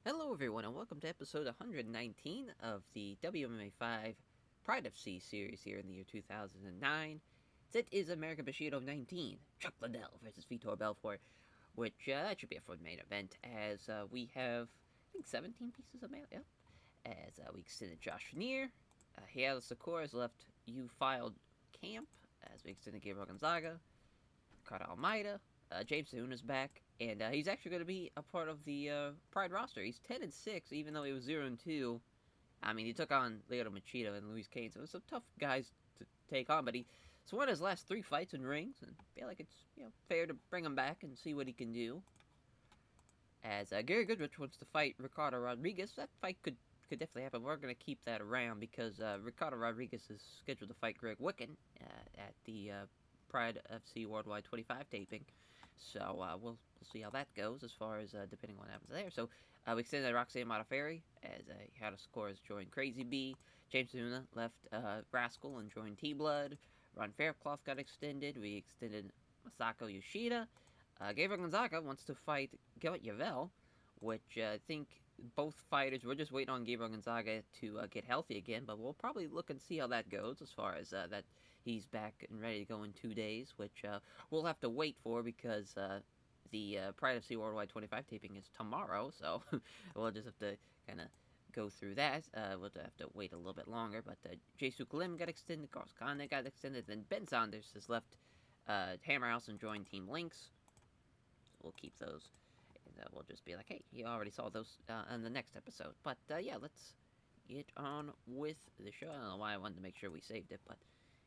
Hello, everyone, and welcome to episode 119 of the WMMA 5 Pride of Sea series here in the year 2009. It is American Bushido 19, Chuck Liddell versus Vitor Belfort, which that should be a fun main event as we have, I think, 17 pieces of mail. Yep. As we extended Josh Neer, Hiala Sakura has left You Filed Camp, as we extended Gabriel Gonzaga, Carter Almeida. James Soon is back, and he's actually going to be a part of the Pride roster. He's 10-6, even though he was 0-2. I mean, he took on Leo Machida and Luis Kane, so it's some tough guys to take on. But he's won his last 3 fights in rings, and I feel like it's fair to bring him back and see what he can do. As Gary Goodrich wants to fight Ricardo Rodriguez, that fight could definitely happen. We're going to keep that around because Ricardo Rodriguez is scheduled to fight Greg Wicken at the Pride FC Worldwide 25 taping. So we'll see how that goes as far as depending on what happens there. So we extended Roxanne Modafferi as How to Score has joined Crazy B. James Luna left Rascal and joined T Blood. Ron Faircloth got extended. We extended Masako Yoshida. Gabriel Gonzaga wants to fight Gilbert Yvel, which I think both fighters, we're just waiting on Gabriel Gonzaga to get healthy again, but we'll probably look and see how that goes as far as that he's back and ready to go in 2 days, which we'll have to wait for because the Pride of Sea Worldwide 25 taping is tomorrow, so we'll just have to kind of go through that. We'll have to wait a little bit longer, but Jaesuk Lim got extended, Carlos Kane got extended, then Ben Saunders has left Hammerhouse and joined Team Lynx. So we'll keep those. And we'll just be like, hey, you already saw those in the next episode. But yeah, let's get on with the show. I don't know why I wanted to make sure we saved it, but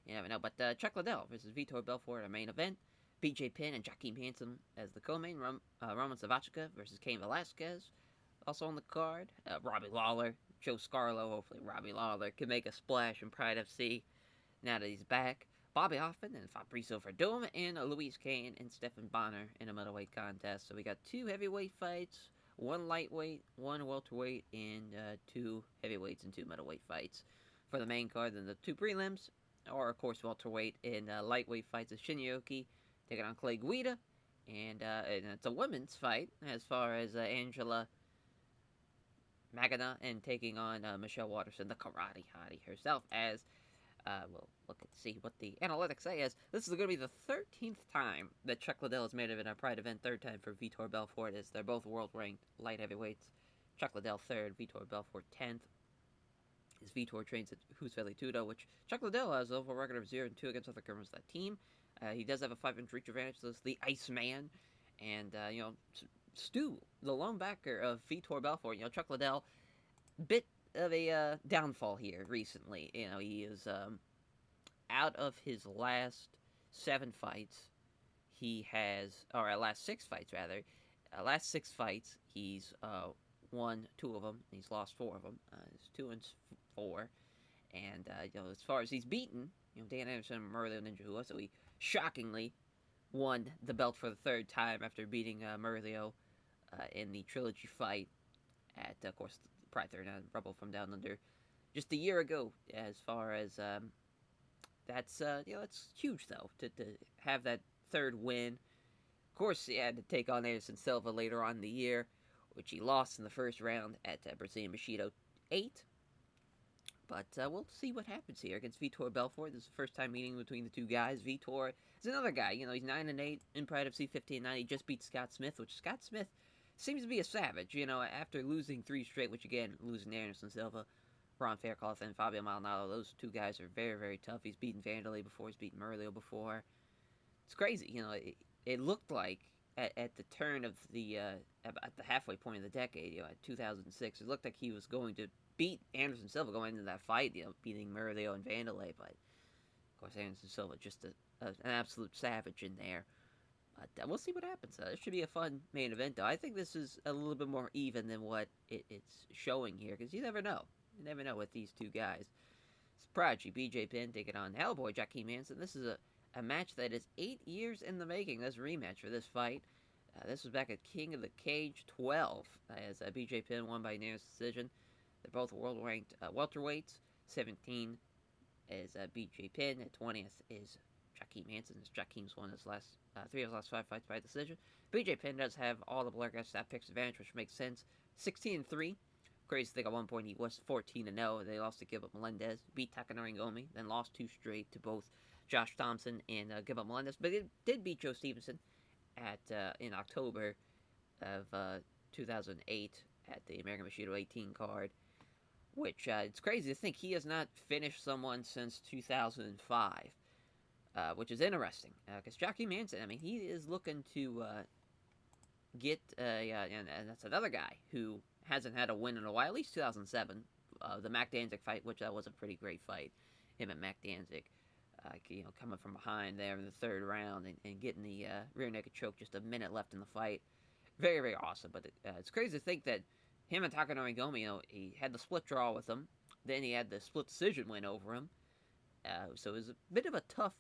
you never know. But Chuck Liddell versus Vitor Belfort, our main event. BJ Penn and Joaquin Hansen as the co-main. Roman Savachka versus Cain Velasquez. Also on the card, Robbie Lawler, Joe Scarlo. Hopefully Robbie Lawler can make a splash in Pride FC now that he's back. Bobby Hoffman and Fabrizio Verdum, and Luis Kane and Stephan Bonner in a middleweight contest. So we got 2 heavyweight fights, 1 lightweight, 1 welterweight, and 2 heavyweights and 2 middleweight fights for the main card. Then the 2 prelims, or of course welterweight and lightweight fights of Shinyoki taking on Clay Guida, and it's a women's fight as far as Angela Magana and taking on Michelle Watterson, the karate hottie herself, as we'll look and see what the analytics say. As this is going to be the 13th time that Chuck Liddell has made it in a Pride event, third time for Vitor Belfort, as they're both world ranked light heavyweights. Chuck Liddell third, Vitor Belfort 10th. As Vitor trains at Husveli Tudo, which Chuck Liddell has an overall record of 0-2 against other members of that team. He does have a 5-inch reach advantage, so it's the Iceman. And, Stu, the lone backer of Vitor Belfort, Chuck Liddell, bit of a downfall here recently. He is out of his last 7 fights. He has, or last 6 fights rather. Last 6 fights, he's won 2 of them. And he's lost 4 of them. He's 2-4, and as far as he's beaten, Dan Anderson and Murray Ninja Hua, so he shockingly won the belt for the 3rd time after beating Murillo in the trilogy fight at, of course, Pride 39 Rebel from Down Under just a year ago. As far as that's that's huge though to have that 3rd win. Of course, he had to take on Anderson Silva later on in the year, which he lost in the first round at Brazilian Bushido 8. But we'll see what happens here against Vitor Belfort. This is the first time meeting between the 2 guys. Vitor is another guy. He's 9-8 in Pride FC 15-9. He just beat Scott Smith, which Scott Smith seems to be a savage. After losing 3 straight, which again, losing Anderson Silva, Ron Faircloth, and Fabio Maldonado, those 2 guys are very, very tough. He's beaten Vanderlei before. He's beaten Murillo before. It's crazy. It looked like at the turn of the at the halfway point of the decade, at 2006, it looked like he was going to beat Anderson Silva going into that fight, beating Murillo and Vanderlei. But of course, Anderson Silva just an absolute savage in there. But we'll see what happens. It should be a fun main event, though. I think this is a little bit more even than what it's showing here, because you never know. You never know with these 2 guys. It's Prodigy, BJ Penn taking on Hellboy, Joaquin Manson. This is a match that is 8 years in the making. This rematch for this fight. This was back at King of the Cage 12, as BJ Penn won by unanimous decision. They're both world-ranked welterweights. 17 is BJ Penn. At 20th is Joaquin Manson. As Joaquin's won his last 3 of his last 5 fights by decision. BJ Penn does have all the Blair Guy stat picks advantage, which makes sense 16-3. Crazy thing, at one point he was 14-0. They lost to Gilbert Melendez, beat Takanori Gomi, then lost 2 straight to both Josh Thompson and Gilbert Melendez. But it did beat Joe Stevenson at in October of 2008 at the American Bushido 18 card. Which it's crazy to think he has not finished someone since 2005. Which is interesting because Jockey Manson, I mean, he is looking to get and that's another guy who hasn't had a win in a while, at least 2007, the Mac Danzig fight, which that was a pretty great fight, him and Mac Danzig, coming from behind there in the third round and getting the rear naked choke just a minute left in the fight, very, very awesome. But it's crazy to think that him and Takanori Gomi, he had the split draw with him, then he had the split decision win over him, so it was a bit of a tough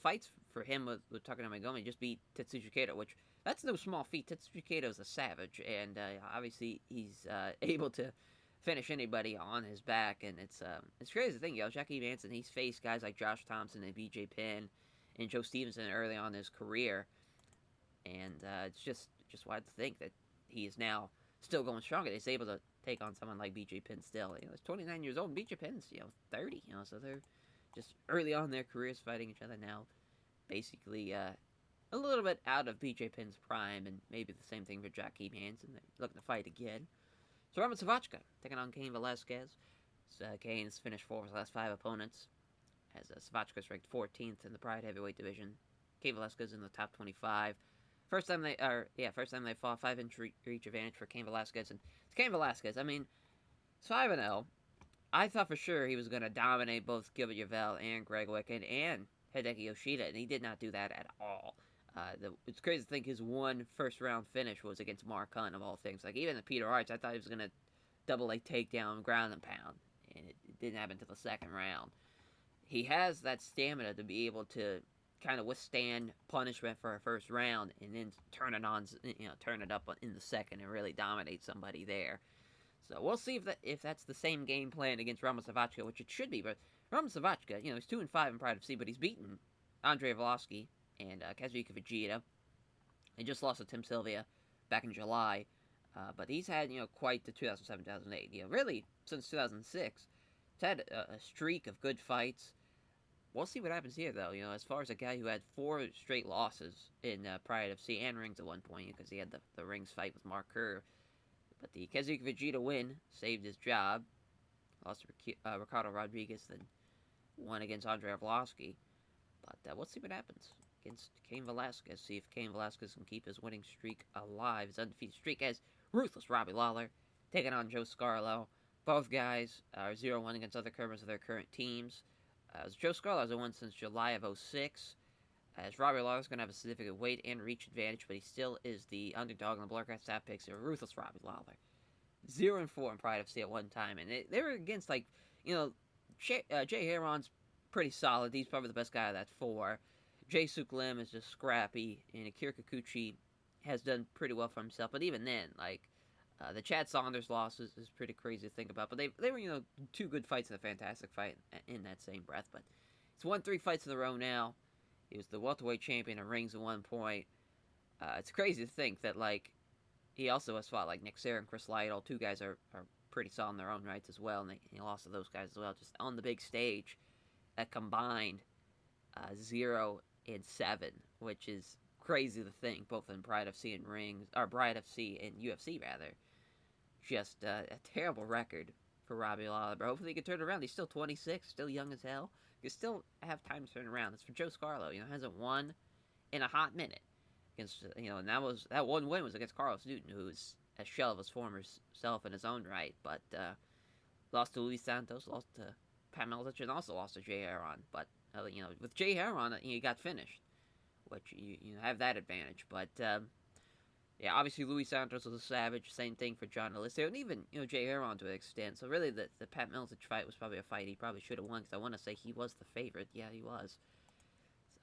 fights for him with Takanori Gomi. Just beat Tetsuji Kato, which that's no small feat. Tetsuji Kato is a savage, and obviously he's able to finish anybody on his back. And it's crazy to think, Jackie Manson, he's faced guys like Josh Thompson and BJ Penn and Joe Stevenson early on in his career, and it's just wild to think that he is now still going strong. He's able to take on someone like BJ Penn still. He's 29 years old, and BJ Penn's 30. So they're just early on in their careers fighting each other now. Basically, a little bit out of BJ Penn's prime, and maybe the same thing for Jockey Manson. They're looking to fight again. So Roman Savachka taking on Cain Velasquez. So, Cain has finished 4 of his last 5 opponents, as Savachka's ranked 14th in the Pride Heavyweight division. Cain Velasquez in the top 25. First time they fought, 5-inch reach advantage for Cain Velasquez. And it's Cain Velasquez. I mean, it's 5-0. I thought for sure he was going to dominate both Gilbert Yvel and Greg Wickett and Hideki Yoshida, and he did not do that at all. It's crazy to think his one first-round finish was against Mark Hunt, of all things. Like, even at Peter Arts, I thought he was going to double a takedown, ground and pound, and it didn't happen until the second round. He has that stamina to be able to kind of withstand punishment for a first round and then turn it up in the second and really dominate somebody there. So we'll see if that's the same game plan against Roman Savachka, which it should be. But Roman Savachka, he's 2-5 in Pride of C, but he's beaten Andrei Arlovski and Kazuchika Fujita. He just lost to Tim Sylvia back in July, but he's had quite the 2007-2008. Really since 2006, he's had a streak of good fights. We'll see what happens here, though. As far as a guy who had 4 straight losses in Pride of C and Rings at one point, because he had the Rings fight with Mark Kerr. But the Kazuchika Fujita win saved his job. Lost to Ricardo Rodriguez, then won against Andrei Arlovski. But we'll see what happens against Cain Velasquez. See if Cain Velasquez can keep his winning streak alive, his undefeated streak, as ruthless Robbie Lawler taking on Joe Scarlo. Both guys are 0-1 against other members of their current teams. Joe Scarlo has won since July of 2006. As Robbie Lawler's going to have a significant weight and reach advantage, but he still is the underdog in the Bloodcast Stat Picks. A ruthless Robbie Lawler. 0-4 in Pride FC at one time. And they were against, Jay Heron's pretty solid. He's probably the best guy of that 4. Jay Suk Lim is just scrappy. And Akira Kikuchi has done pretty well for himself. But even then, the Chad Saunders loss is pretty crazy to think about. But they were, 2 good fights in a fantastic fight in that same breath. But he's won 3 fights in a row now. He was the welterweight champion of Rings at one point. It's crazy to think that, he also has fought, Nick Serra and Chris Lytle. 2 guys are pretty solid in their own rights as well, and he lost to those guys as well, just on the big stage at combined 0-7, which is crazy to think, both in Pride FC and Rings, or Pride FC and UFC, rather. Just a terrible record for Robbie Lawler, but hopefully he can turn it around. He's still 26, still young as hell. You still have time to turn around. That's for Joe Scarlo. Hasn't won in a hot minute against. And that one win was against Carlos Newton, who's a shell of his former self in his own right. But lost to Luis Santos, lost to Pat Miletich, and also lost to Jay Heron. But with Jay Heron, he got finished, which you have that advantage. But obviously Luis Santos was a savage. Same thing for John Alicio, and even Jay Heron to an extent. So really, the Pat Miletich fight was probably a fight he probably should have won, because I want to say he was the favorite. Yeah, he was.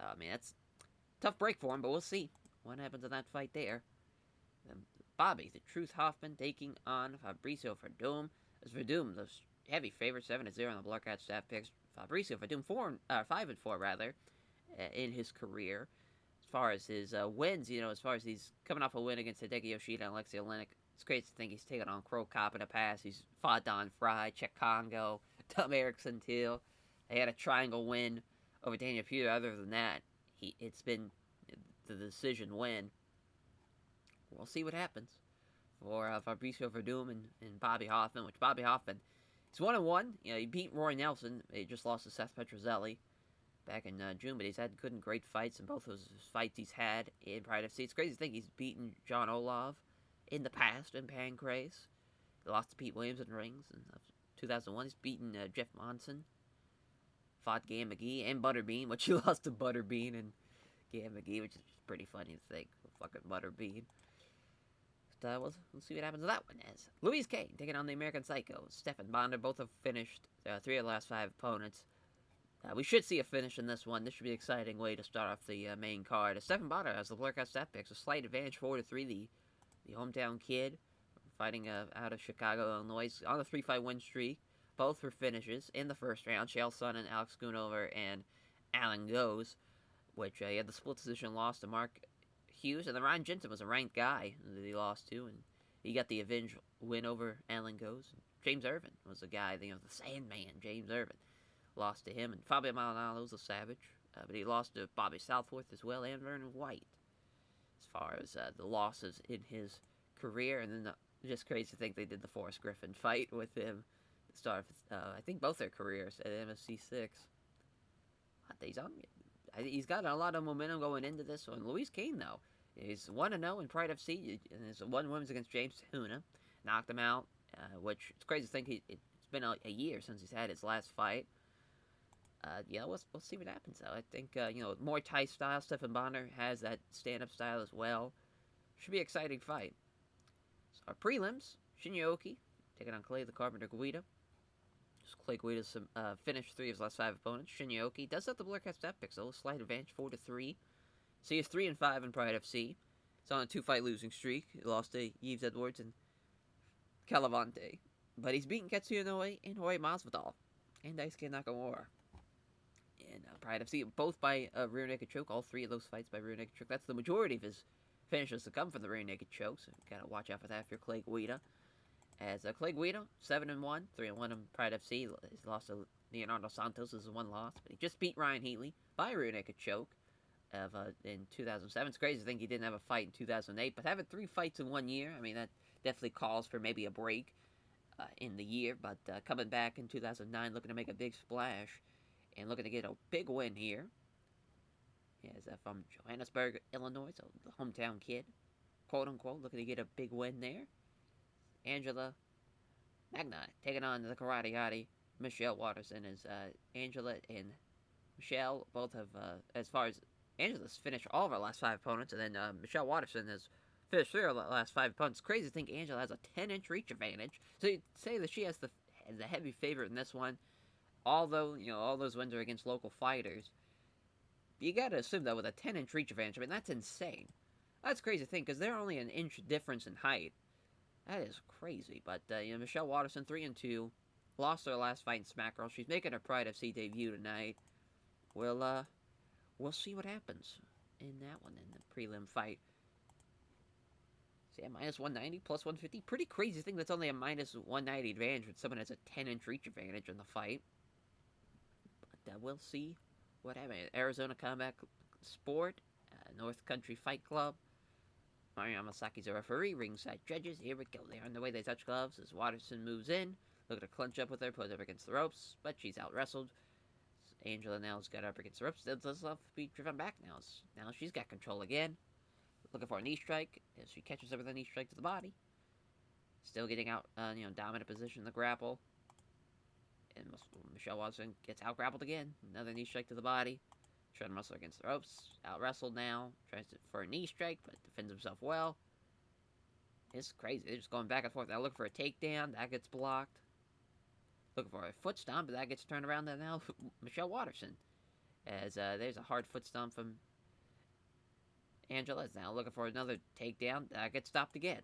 So that's a tough break for him, but we'll see what happens in that fight there. Bobby the Truth Hoffman taking on Fabricio Verdum. As Verdum, the heavy favorite, 7-0 on the Bloodcast Stat Picks. Fabricio Verdum 5-4 rather in his career. As far as his wins, as far as he's coming off a win against Hideki Yoshida and Alexei Olenek, It's great to think he's taken on Crow Cop in the past. He's fought Don Fry, Czech Congo, Tom Erickson too. They had a triangle win over Daniel Puder. Other than that, it's been the decision win. We'll see what happens for Fabricio Verdum and Bobby Hoffman, which Bobby Hoffman, he's 1-1. He beat Roy Nelson. He just lost to Seth Petrozelli back in June, but he's had good and great fights in both those fights he's had in Pride FC. It's crazy to think he's beaten John Olov in the past in Pancrase. He lost to Pete Williams in rings in 2001. He's beaten Jeff Monson, fought Gam McGee and Butterbean, which he lost to Butterbean and Gam McGee, which is pretty funny to think. Fucking Butterbean. But we'll see what happens with that one. As Louise Kane taking on the American Psycho, Stephan Bonner, both have finished 3 of the last 5 opponents. We should see a finish in this one. This should be an exciting way to start off the main card. Stephan Bonner has the Blurcast Step picks, a slight advantage 4-3. The hometown kid fighting out of Chicago, Illinois, on a 3-5 win streak. Both were finishes in the first round. Chael Sonnen, Alex Schoonover, and Alan Goes, which he had the split decision loss to Mark Hughes, and then Ryan Jensen was a ranked guy that he lost to, and he got the avenge win over Alan Goes. James Irvin was a guy, the Sandman, James Irvin, lost to him, and Fabio Maldonado was a savage, but he lost to Bobby Southworth as well, and Vernon White, as far as the losses in his career. And then just crazy to think they did the Forrest Griffin fight with him to start, I think, both their careers at MSC 6. He's got a lot of momentum going into this one. Louise Kane, though, is 1-0 in Pride FC, and his 1 wins against James Tahuna. Knocked him out, which it's crazy to think it's been a year since he's had his last fight. We'll see what happens, though. I think, Muay Thai style, Stephan Bonner has that stand-up style as well. Should be an exciting fight. So our prelims, Shinya Oki taking on Clay the Carpenter Guida. Clay Guida's finished 3 of his last 5 opponents. Shinya Oki does have the Blurcast Step picks, though, a slight advantage 4-3. So he's 3-5 in Pride FC. He's on a 2-fight losing streak. He lost to Yves Edwards and Calavante. But he's beaten Katsuya Inoue and Jorge Masvidal and Daisuke Nakamura in Pride FC, both by rear naked choke. All 3 of those fights by rear naked choke. That's the majority of his finishes to come from the rear naked choke, so you gotta watch out for that if you're Clay Guida. As Clay Guida, 7-1, 3-1 in Pride FC. He's lost to Leonardo Santos as 1 loss, but he just beat Ryan Heatley by rear naked choke in 2007. It's crazy to think he didn't have a fight in 2008, but having 3 fights in 1 year, I mean, that definitely calls for maybe a break in the year. But coming back in 2009, looking to make a big splash and looking to get a big win here. As from Johannesburg, Illinois, so the hometown kid, quote unquote, looking to get a big win there. Angela Magna taking on the Karate Hottie Michelle Watterson. As Angela and Michelle both have, as far as Angela's finished all of her last 5 opponents, and then Michelle Watterson has finished 3 of the last 5 opponents. Crazy to think Angela has a 10-inch reach advantage. So you'd say that she has the heavy favorite in this one, although all those wins are against local fighters. You gotta assume that with a 10-inch reach advantage, I mean, that's insane. That's crazy to think, because they're only an inch difference in height. That is crazy. But Michelle Watterson, 3-2, lost her last fight in Smack Girl. She's making her Pride FC debut tonight. We'll see what happens in that one, in the prelim fight. So yeah, minus 190, plus 150. Pretty crazy thing that's only a minus 190 advantage when someone has a 10-inch reach advantage in the fight. But we'll see what happens. Arizona Combat Sport, North Country Fight Club. Mario Yamasaki's a referee, ringside judges. Here we go. They're on the way. They touch gloves as Watterson moves in. Looking to clinch up with her, put her up against the ropes, but she's out-wrestled. Angela now's got her up against the ropes. Does love to be driven back now. Now she's got control again. Looking for a knee strike as she catches her with a knee strike to the body. Still getting out, dominant position in the grapple. And Michelle Watson gets out-grappled again. Another knee strike to the body. Trying to muscle against the ropes. Out-wrestled now. Tries for a knee strike, but defends himself well. It's crazy. They're just going back and forth. Now looking for a takedown. That gets blocked. Looking for a foot stomp, but that gets turned around. Then now Michelle Watterson. As there's a hard foot stomp from Angela. Is now looking for another takedown. That gets stopped again.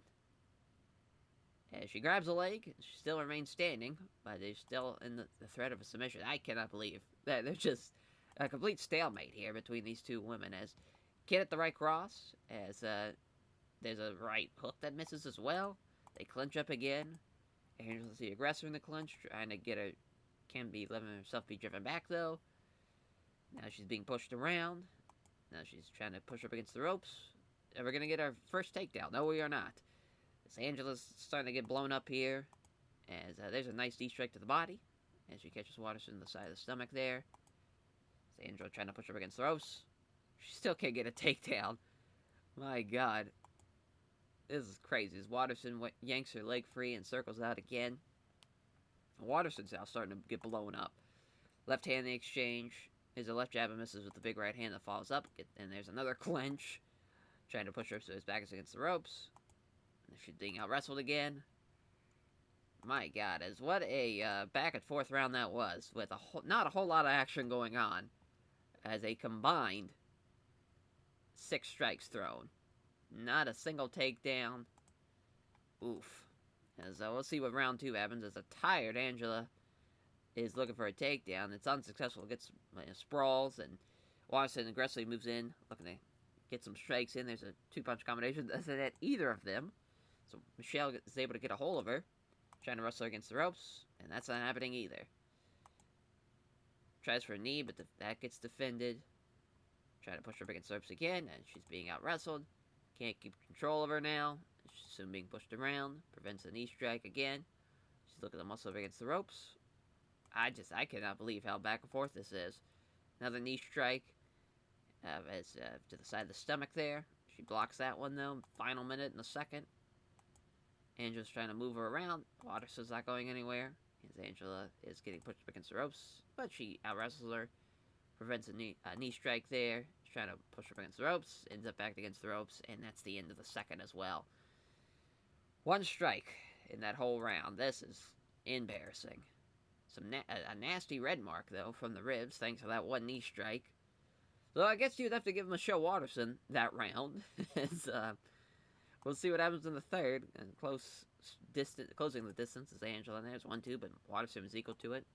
As she grabs a leg, she still remains standing, but they're still in the threat of a submission. I cannot believe that there's just a complete stalemate here between these two women. As Kid at the right cross, as there's a right hook that misses as well. They clinch up again. Angela's the aggressor in the clinch, trying to get her. Can't be letting herself be driven back though. Now she's being pushed around. Now she's trying to push up against the ropes. And we're gonna get our first takedown. No, we are not. As Angela's starting to get blown up here. As there's a nice knee strike to the body. As she catches Watterson in the side of the stomach there. As Angela trying to push her against the ropes. She still can't get a takedown. My God. This is crazy. As Watterson yanks her leg free and circles out again. Watterson's now starting to get blown up. Left hand in the exchange. There's a left jab and misses with the big right hand that follows up. And there's another clinch. Trying to push her so his back is against the ropes. And she's being out wrestled again. My God, as what a back and forth round that was. With not a whole lot of action going on. As a combined 6 strikes thrown. Not a single takedown. Oof. As we'll see what round 2 happens. As a tired Angela is looking for a takedown. It's unsuccessful. Gets sprawls, and Watterson aggressively moves in, looking to get some strikes in. There's a 2-punch combination. Doesn't hit either of them. So Michelle is able to get a hold of her, trying to wrestle her against the ropes, and that's not happening either. Tries for a knee, but that gets defended. Trying to push her up against the ropes again, and she's being out wrestled. Can't keep control of her now. She's soon being pushed around. Prevents a knee strike again. She's looking to muscle up against the ropes. I cannot believe how back and forth this is. Another knee strike. To the side of the stomach there. She blocks that one though. Final minute in the second. Angela's trying to move her around. Watterson's not going anywhere. As Angela is getting pushed up against the ropes. But she out-wrestles her. Prevents a knee strike there. She's trying to push her up against the ropes. Ends up back against the ropes. And that's the end of the second as well. 1 strike in that whole round. This is embarrassing. A nasty red mark, though, from the ribs, thanks to that 1 knee strike. So I guess you'd have to give Michelle Watterson that round. We'll see what happens in the third. And closing the distance is Angela, and there's 1-2, but Watterson is equal to it.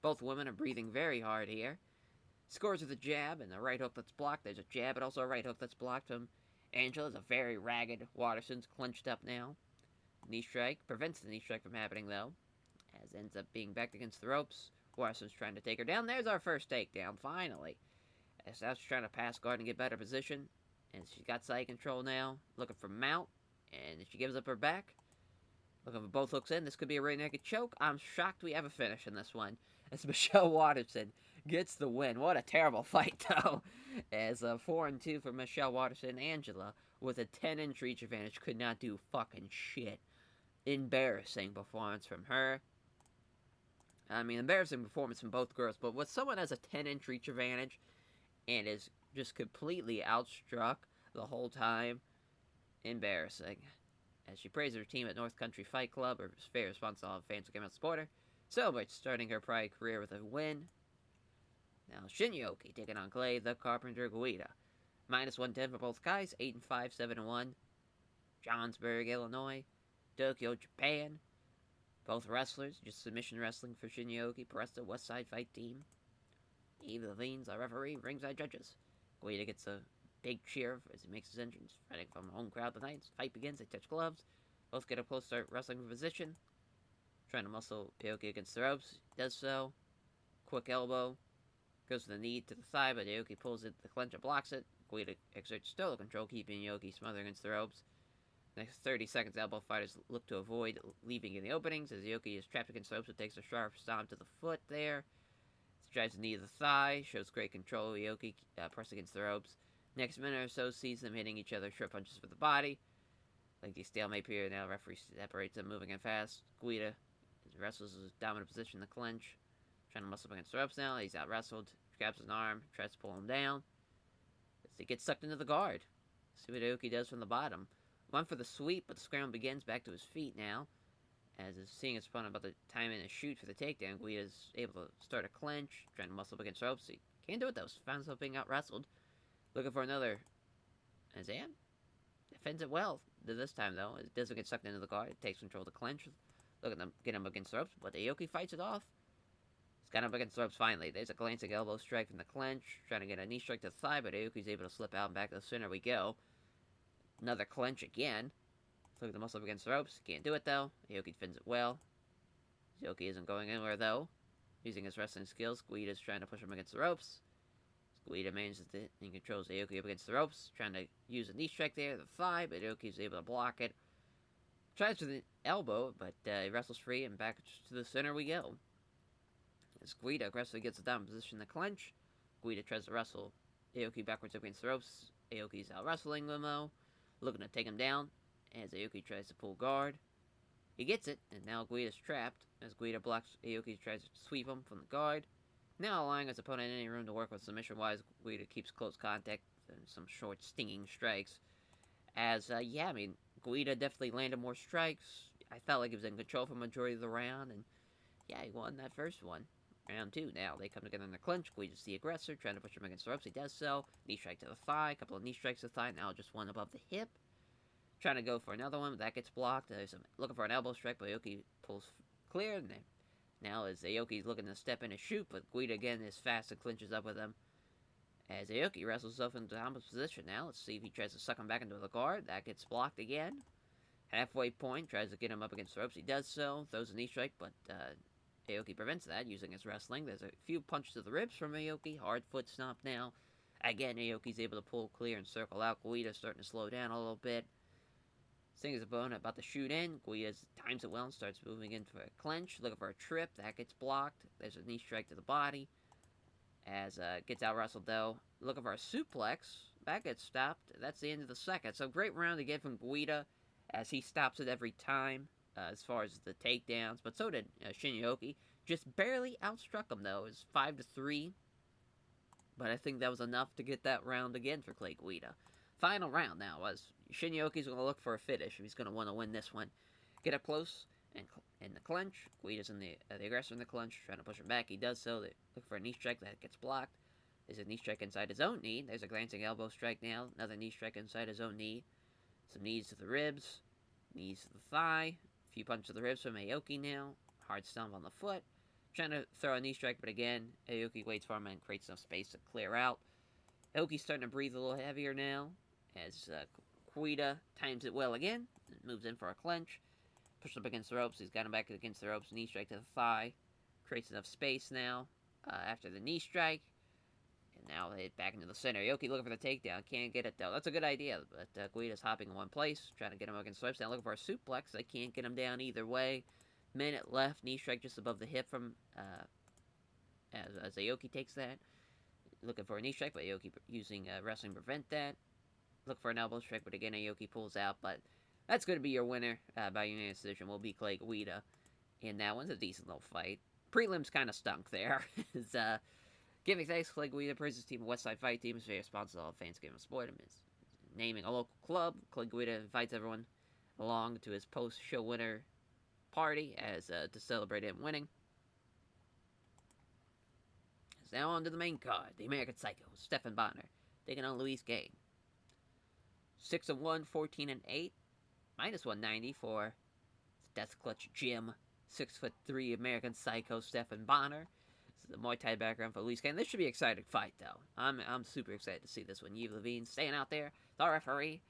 Both women are breathing very hard here. Scores with a jab and a right hook that's blocked. There's a jab, but also a right hook that's blocked from Angela. It's a very ragged Watterson's clenched up now. Knee strike. Prevents the knee strike from happening, though. As ends up being backed against the ropes. Watterson's trying to take her down. There's our first takedown, finally. As now she's trying to pass guard and get better position. And she's got side control now. Looking for mount. And if she gives up her back. Looking for both hooks in. This could be a rear naked choke. I'm shocked we have a finish in this one. As Michelle Watterson gets the win. What a terrible fight, though. As 4-2 for Michelle Watterson. Angela, with a 10-inch reach advantage, could not do fucking shit. Embarrassing performance from her. I mean, embarrassing performance from both girls, but with someone has a 10-inch reach advantage and is just completely outstruck the whole time, embarrassing. As she praises her team at North Country Fight Club, her favorite response to all fans who came out to support her, celebrates starting her prior career with a win. Now, Shinyoki taking on Clay the Carpenter Guida. -110 for both guys, 8-5, 7-1. Johnsburg, Illinois. Tokyo, Japan. Both wrestlers, just submission wrestling for Shinyoki, Presta, West Side Fight Team. Eve Levine's our referee, ringside judges. Guida gets a big cheer as he makes his entrance, fighting from a home crowd tonight. Fight begins, they touch gloves. Both get up close, start wrestling for position. Trying to muscle Aoki against the ropes. Does so. Quick elbow. Goes to the knee to the thigh, but Aoki pulls it, the clinch and blocks it. Guida exerts total control, keeping Aoki smothered against the ropes. Next 30 seconds, elbow fighters look to avoid leaving in the openings as Aoki is trapped against the ropes. It takes a sharp stomp to the foot there. Drives the knee to the thigh. Shows great control. Aoki pressed against the ropes. Next minute or so sees them hitting each other. Short punches for the body. Like the stalemate period now. Referee separates them, moving in fast. Guida wrestles his dominant position in the clinch. Trying to muscle up against the ropes now. He's out wrestled. Grabs an arm. Tries to pull him down. As he gets sucked into the guard. See what Aoki does from the bottom. Went for the sweep, but the scramble begins. Back to his feet now. As is seeing his opponent about to time in a shoot for the takedown, Guida's able to start a clinch, trying to muscle up against ropes. He can't do it though. Finds himself being out wrestled. Looking for another. Azan defends it well this time though. It doesn't get sucked into the guard. It takes control of the clinch. Looking to get him against the ropes, but Aoki fights it off. He's got him against the ropes finally. There's a glancing elbow strike from the clinch, trying to get a knee strike to the thigh, but Aoki's able to slip out and back to the center we go. Another clinch again. Look at the muscle up against the ropes. Can't do it, though. Aoki defends it well. Aoki isn't going anywhere, though. Using his wrestling skills, Guida's trying to push him against the ropes. Guida manages it and controls Aoki up against the ropes. Trying to use a knee strike there, the thigh, but Aoki's able to block it. Tries with the elbow, but he wrestles free, and back to the center we go. As Guida aggressively gets a down position to clinch, Guida tries to wrestle Aoki backwards up against the ropes. Aoki's out wrestling him, though, looking to take him down, as Aoki tries to pull guard. He gets it, and now Guida's trapped, as Guida blocks Aoki, tries to sweep him from the guard. Now allowing his opponent any room to work with submission-wise, Guida keeps close contact and some short, stinging strikes. As, Guida definitely landed more strikes. I felt like he was in control for the majority of the round, and yeah, he won that first one. Round 2, now they come together in the clinch. Guida's the aggressor, trying to push him against the ropes. He does so. Knee strike to the thigh, a couple of knee strikes to the thigh, now just one above the hip. Trying to go for another one, but that gets blocked. Looking for an elbow strike, but Aoki pulls clear. And now as Aoki's looking to step in and shoot, but Guida again is fast and clinches up with him. As Aoki wrestles himself into the opposite position now, let's see if he tries to suck him back into the guard. That gets blocked again. Halfway point, tries to get him up against the ropes. He does so, throws a knee strike, but Aoki prevents that using his wrestling. There's a few punches to the ribs from Aoki. Hard foot stomp now. Again, Aoki's able to pull clear and circle out. Guida's starting to slow down a little bit. Seeing his opponent about to shoot in, Guida times it well and starts moving in for a clinch. Looking for a trip. That gets blocked. There's a knee strike to the body. As gets out wrestled, though. Looking for a suplex. That gets stopped. That's the end of the second. So great round again from Guida, as he stops it every time. As far as the takedowns, but so did Shin Aoki. Just barely outstruck him, though. It's 5-3. But I think that was enough to get that round again for Clay Guida. Final round now was Shin Aoki's going to look for a finish if he's going to want to win this one. Get up close and in the clinch. Guida's in the aggressor in the clinch, trying to push him back. He does so. They look for a knee strike that gets blocked. There's a knee strike inside his own knee. There's a glancing elbow strike now. Another knee strike inside his own knee. Some knees to the ribs. Knees to the thigh. Few punches to the ribs from Aoki now. Hard stomp on the foot. Trying to throw a knee strike, but again, Aoki waits for him and creates enough space to clear out. Aoki's starting to breathe a little heavier now, as Guida times it well again. Moves in for a clinch. Pushes up against the ropes. He's got him back against the ropes. Knee strike to the thigh. Creates enough space now after the knee strike. And now they hit back into the center. Aoki looking for the takedown. Can't get it, though. That's a good idea, but Guida's hopping in one place, trying to get him against the ropes. Now looking for a suplex. They can't get him down either way. Minute left. Knee strike just above the hip from as Aoki takes that. Looking for a knee strike, but Aoki using wrestling to prevent that. Look for an elbow strike, but again, Aoki pulls out. But that's going to be your winner by unanimous decision. Will be Clay Guida. And that one's a decent little fight. Prelims kind of stunk there. Giving thanks to Clay Guida, praises team of Westside Fight Team. Is very responsive to all fans giving support him. Is naming a local club. Clay Guida invites everyone along to his post-show winner party as to celebrate him winning. Now on to the main card. The American Psycho, Stephan Bonnar, taking on Luis Kane. 6-1, 14-8, minus 190 for Death Clutch Gym. 6'3" American Psycho Stephan Bonnar. This is a Muay Thai background for Luis Kane. This should be an exciting fight, though. I'm super excited to see this one. Yves Levine staying out there, the referee.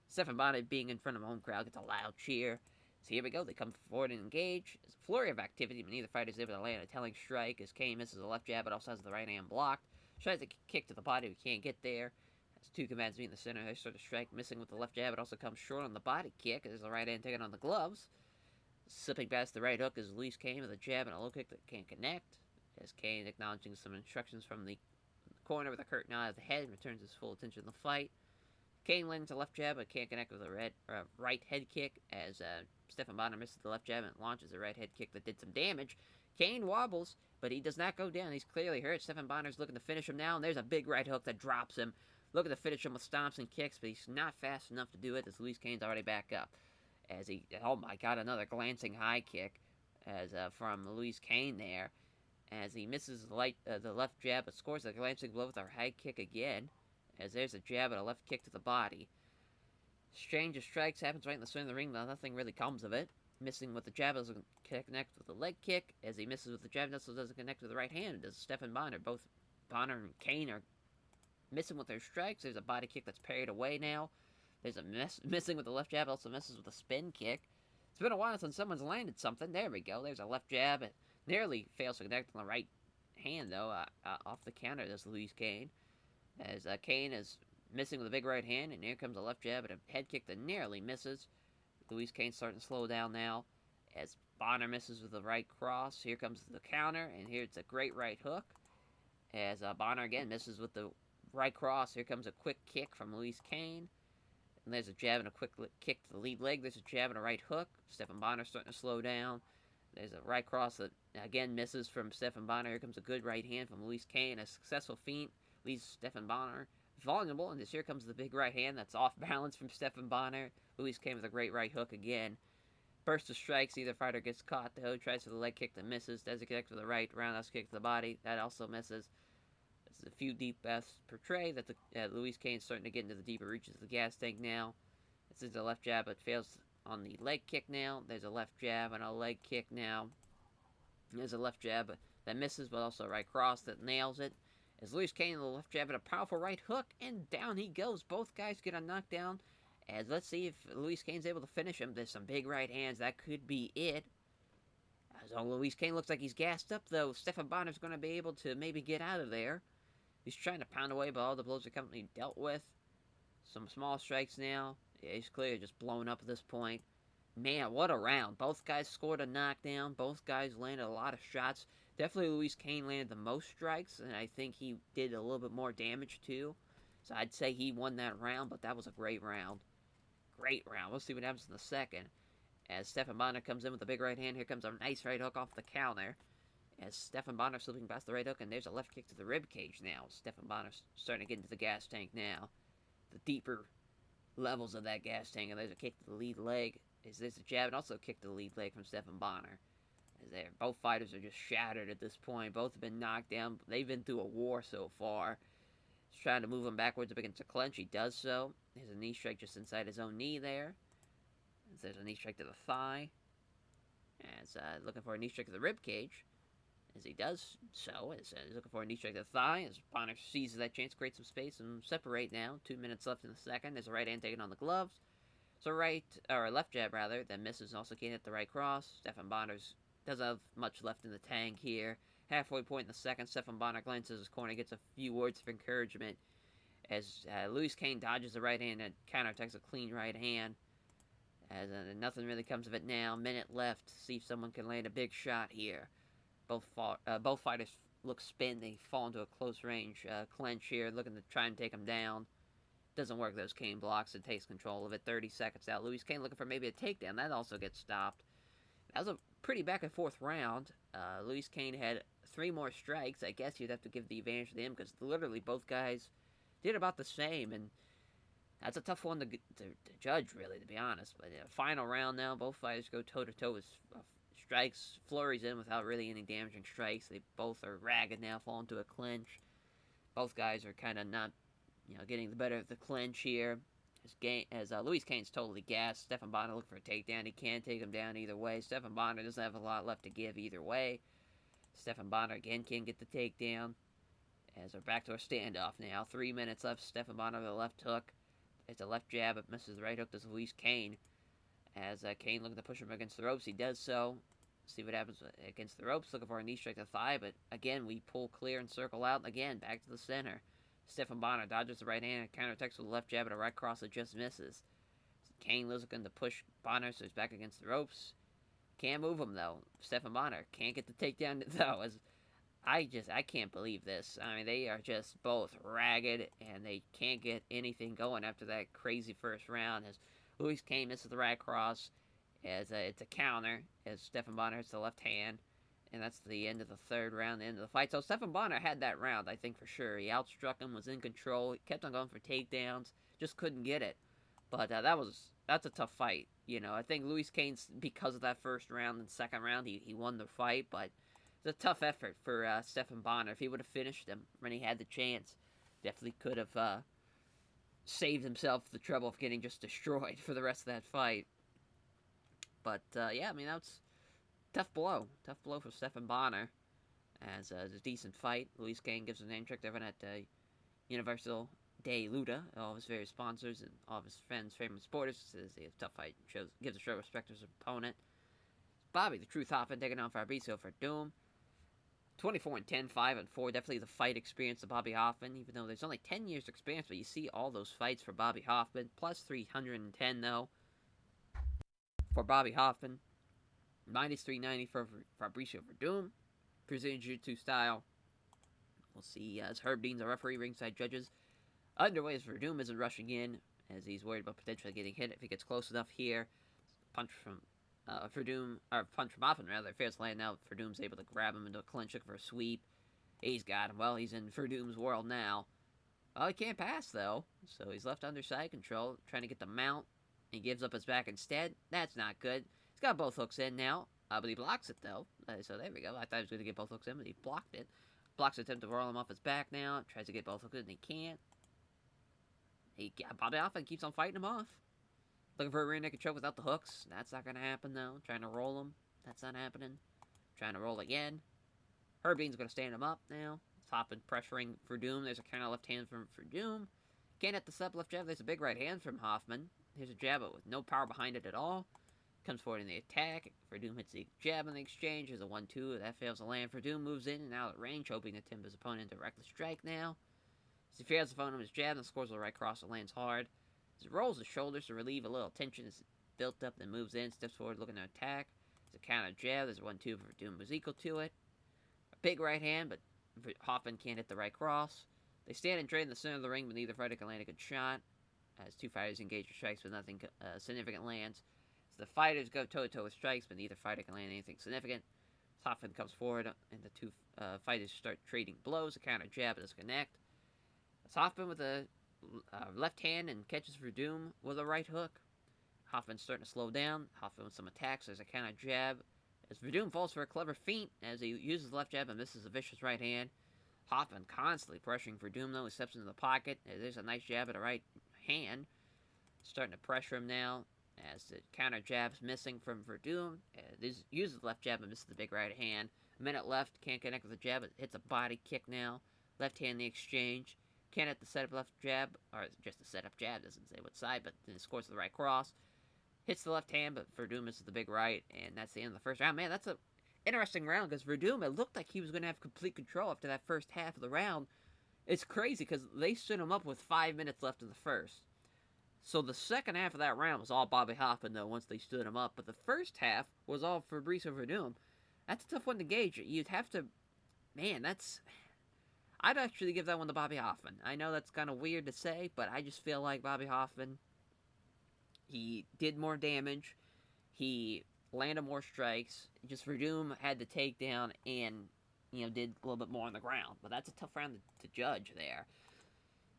Stephan Bonnar being in front of a home crowd gets a loud cheer. So here we go. They come forward and engage. There's a flurry of activity, but neither fighter is able to land a telling strike as Kane misses a left jab, but also has the right hand blocked. Tries to kick to the body, but can't get there. Has two commands in the center. They start to strike, missing with the left jab. It also comes short on the body kick as the right hand taking on the gloves. Slipping past the right hook as Luis Kane with a jab and a low kick that can't connect. As Kane acknowledging some instructions from the corner with a curt nod of the head, returns his full attention to the fight. Kane lands a left jab but can't connect with a right head kick as Stephan Bonnar misses the left jab and launches a right head kick that did some damage. Kane wobbles, but he does not go down. He's clearly hurt. Stephan Bonnar's looking to finish him now, and there's a big right hook that drops him. Looking to finish him with stomps and kicks, but he's not fast enough to do it as Luis Kane's already back up. As he, oh my god, another glancing high kick as from Luis Kane there. As he misses the left jab, but scores a glancing blow with a high kick again. As there's a jab and a left kick to the body. Exchange of strikes happens right in the center of the ring, though nothing really comes of it. Missing with the jab doesn't connect with the leg kick. As he misses with the jab, also doesn't connect with the right hand. Does Stephan Bonnar. Both Bonnar and Kane are missing with their strikes. There's a body kick that's parried away now There's a missing with the left jab, also misses with a spin kick. It's been a while since someone's landed something. There we go. There's a left jab. It nearly fails to connect on the right hand, though. Off the counter, there's Louis Kane. As Kane is missing with a big right hand, and here comes a left jab and a head kick that nearly misses. Louis Kane's starting to slow down now. As Bonner misses with the right cross, here comes the counter, and here it's a great right hook. As Bonner again misses with the right cross, here comes a quick kick from Louis Kane. And there's a jab and a quick kick to the lead leg. There's a jab and a right hook. Stephen Bonner starting to slow down. There's a right cross that again misses from Stephen Bonner. Here comes a good right hand from Louis Kane. A successful feint leaves Stephen Bonner vulnerable. And here comes the big right hand that's off balance from Stephen Bonner. Louis Kane with a great right hook again. Burst of strikes. Either fighter gets caught, though. Tries for the leg kick that misses. Does a connect with the right roundhouse kick to the body. That also misses. A few deep breaths portray that Louis Kane's starting to get into the deeper reaches of the gas tank now. This is a left jab, but fails on the leg kick now. There's a left jab and a leg kick now. There's a left jab that misses, but also a right cross that nails it. As Louis Kane with a left jab and a powerful right hook, and down he goes. Both guys get a knockdown. As let's see if Louis Kane's able to finish him. There's some big right hands. That could be it. As Louis Kane looks like he's gassed up, though. Stephen Bonner's going to be able to maybe get out of there. He's trying to pound away, but all the blows are company dealt with. Some small strikes now. Yeah, he's clearly just blown up at this point. Man, what a round. Both guys scored a knockdown. Both guys landed a lot of shots. Definitely Louis Kane landed the most strikes, and I think he did a little bit more damage too. So I'd say he won that round, but that was a great round. Great round. We'll see what happens in the second. As Stephen Bonner comes in with a big right hand, here comes a nice right hook off the counter. As Stephen Bonner slipping past the right hook, and there's a left kick to the rib cage now. Stephen Bonner's starting to get into the gas tank now. The deeper levels of that gas tank, and there's a kick to the lead leg. There's a jab and also a kick to the lead leg from Stephen Bonner. As both fighters are just shattered at this point. Both have been knocked down. They've been through a war so far. He's trying to move him backwards up against a clinch. He does so. There's a knee strike just inside his own knee there. There's a knee strike to the thigh. As looking for a knee strike to the rib cage. As he does so, as he's looking for a knee strike to the thigh, as Bonner seizes that chance, creates some space, and separate now. 2 minutes left in the second. There's a right hand taken on the gloves. So left jab rather, that misses, and also can't hit the right cross. Stephen Bonner's doesn't have much left in the tank here. Halfway point in the second, Stephen Bonner glances his corner, gets a few words of encouragement. As Louis Kane dodges the right hand and counterattacks a clean right hand. As nothing really comes of it now. Minute left. See if someone can land a big shot here. Both fighters look spin. They fall into a close range clinch here, looking to try and take him down. Doesn't work. Those Kane blocks and takes control of it. 30 seconds out. Louis Kane looking for maybe a takedown. That also gets stopped. That was a pretty back and forth round. Louis Kane had 3 more strikes. I guess you'd have to give the advantage to him because literally both guys did about the same, and that's a tough one to judge, really, to be honest. But final round now. Both fighters go toe-to-toe with strikes, flurries in without really any damaging strikes. They both are ragged now, fall into a clinch. Both guys are kind of not, getting the better of the clinch here. As Louis Kane's totally gassed. Stephen Bonner looking for a takedown. He can't take him down either way. Stephen Bonner doesn't have a lot left to give either way. Stephen Bonner again can't get the takedown. As we're back to our standoff now. 3 minutes left. Stephen Bonner with a left hook. It's a left jab, but misses the right hook to Louis Kane. As Kane looking to push him against the ropes, he does so. See what happens against the ropes. Looking for a knee strike to the thigh, but again, we pull clear and circle out. Again, back to the center. Stephen Bonner dodges the right hand and counterattacks with a left jab and a right cross that just misses. Kane looking to push Bonner, so he's back against the ropes. Can't move him, though. Stephen Bonner can't get the takedown, though. As I can't believe this. I mean, they are just both ragged, and they can't get anything going after that crazy first round. As Louis Kane misses the right cross, as it's a counter, as Stephen Bonner hits the left hand. And that's the end of the third round, the end of the fight. So Stephen Bonner had that round, I think, for sure. He outstruck him, was in control, he kept on going for takedowns, just couldn't get it. But that's a tough fight. I think Louis Kane's, because of that first round and second round, he won the fight. But it's a tough effort for Stephen Bonner. If he would have finished him when he had the chance, definitely could have saved himself the trouble of getting just destroyed for the rest of that fight. But, yeah, I mean, that's tough blow for Stephen Bonner, as a decent fight. Louis Kane gives a name check to everyone at Universal de Luda, all of his various sponsors, and all of his friends, favorite supporters. Says he has a tough fight, gives a show respect to his opponent. Bobby the Truth Hoffman taking on Fabrizio Verdum. 24-10, 5-4. Definitely the fight experience of Bobby Hoffman, even though there's only 10 years experience, but you see all those fights for Bobby Hoffman. Plus 310, though, for Bobby Hoffman. Minus 390 for Fabrizio Verdum. Brazilian Jiu-Jitsu style. We'll see as Herb Dean's a referee, ringside judges. Underway as Verdum isn't rushing in, as he's worried about potentially getting hit if he gets close enough here. Punch from Verdum, or punch from Hoffman rather. Fair's land out. Verdum's able to grab him into a clinch, look for a sweep. He's got him. Well, he's in Verdum's world now. Well, he can't pass though, so he's left under side control, trying to get the mount. He gives up his back instead. That's not good. He's got both hooks in now, but he blocks it though. So there we go. I thought he was going to get both hooks in, but he blocked it. Blocks the attempt to roll him off his back now. Tries to get both hooks in, and he can't. Bobby Hoffman keeps on fighting him off. Looking for a rear naked choke without the hooks. That's not going to happen, though. Trying to roll him. That's not happening. Trying to roll again. Herb Dean's going to stand him up now. Hoffman pressuring Verdum. There's a counter left hand from Verdum. Can't hit the sub left jab. There's a big right hand from Hoffman. Here's a jab, but with no power behind it at all. Comes forward in the attack. Verdum hits the jab in the exchange. There's a 1-2. That fails to land. Verdum moves in and out at range, hoping to tempt his opponent into reckless strike now. As he fails to phone him his jab and scores with a right cross that lands hard. As he rolls his shoulders to relieve a little tension as built up, then moves in, steps forward looking to attack. There's a counter jab. There's a 1-2 for Verdum was equal to it. A big right hand, but Hoffman can't hit the right cross. They stand and trade in the center of the ring, but neither fighter can land a good shot. As two fighters engage with strikes, but nothing significant lands. As the fighters go toe-to-toe with strikes, but neither fighter can land anything significant. As Hoffman comes forward, and the two fighters start trading blows. A counter jab doesn't connect. As Hoffman with a left hand and catches Verdum with a right hook. Hoffman's starting to slow down. Hoffman with some attacks. There's a counter jab. As Verdum falls for a clever feint as he uses the left jab and misses a vicious right hand. Hoffman constantly pressuring Verdum, though. He steps into the pocket. There's a nice jab at a right hand. Starting to pressure him now as the counter jab's missing from Verdum. Uses the left jab and misses the big right hand. A minute left. Can't connect with the jab. It hits a body kick now. Left hand in the exchange. Can't hit the setup left jab, or just the setup jab, doesn't say what side, but then it scores the right cross. Hits the left hand, but Verdum misses the big right, and that's the end of the first round. Man, that's a interesting round, because Verdum, it looked like he was going to have complete control after that first half of the round. It's crazy, because they stood him up with 5 minutes left in the first. So the second half of that round was all Bobby Hoffman, though, once they stood him up. But the first half was all Fabrizio Verdum. That's a tough one to gauge. You'd have to... Man, that's... I'd actually give that one to Bobby Hoffman. I know that's kind of weird to say, but I just feel like Bobby Hoffman, he did more damage. He landed more strikes. Just Verdum had the takedown and, did a little bit more on the ground. But that's a tough round to judge there.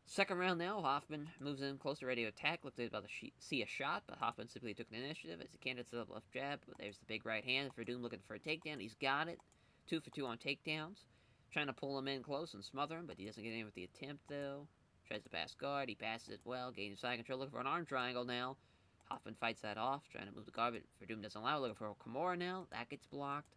Second round now, Hoffman moves in closer, ready to attack. Looked about to see a shot, but Hoffman simply took the initiative as he can't hit the left jab. But there's the big right hand. Verdum looking for a takedown. He's got it. 2 for 2 on takedowns. Trying to pull him in close and smother him, but he doesn't get in with the attempt, though. Tries to pass guard. He passes it well. Gains side control. Looking for an arm triangle now. Hoffman fights that off. Trying to move the guard, but Verdum doesn't allow it. Looking for a Kimura now. That gets blocked.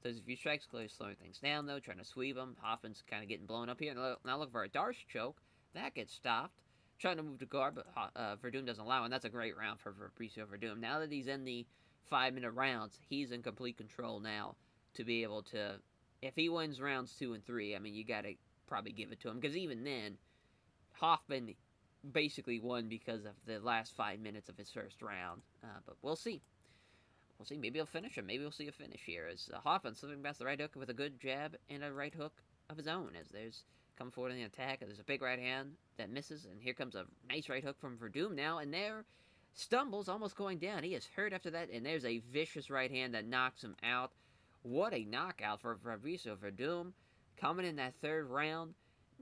There's a few strikes. Clearly slowing things down, though. Trying to sweep him. Hoffman's kind of getting blown up here. Now looking for a Darce choke. That gets stopped. Trying to move the guard, but Verdum doesn't allow it. And that's a great round for Fabrizio Verdum. Now that he's in the 5-minute rounds, he's in complete control now to be able to... If he wins rounds 2 and 3, I mean, you got to probably give it to him. Because even then, Hoffman basically won because of the last 5 minutes of his first round. But we'll see. We'll see. Maybe he'll finish him. Maybe we'll see a finish here. As Hoffman slipping past the right hook with a good jab and a right hook of his own. As there's come forward in the attack. There's a big right hand that misses. And here comes a nice right hook from Verdum now. And there stumbles, almost going down. He is hurt after that. And there's a vicious right hand that knocks him out. What a knockout for Fabrizio Verdum. Coming in that third round,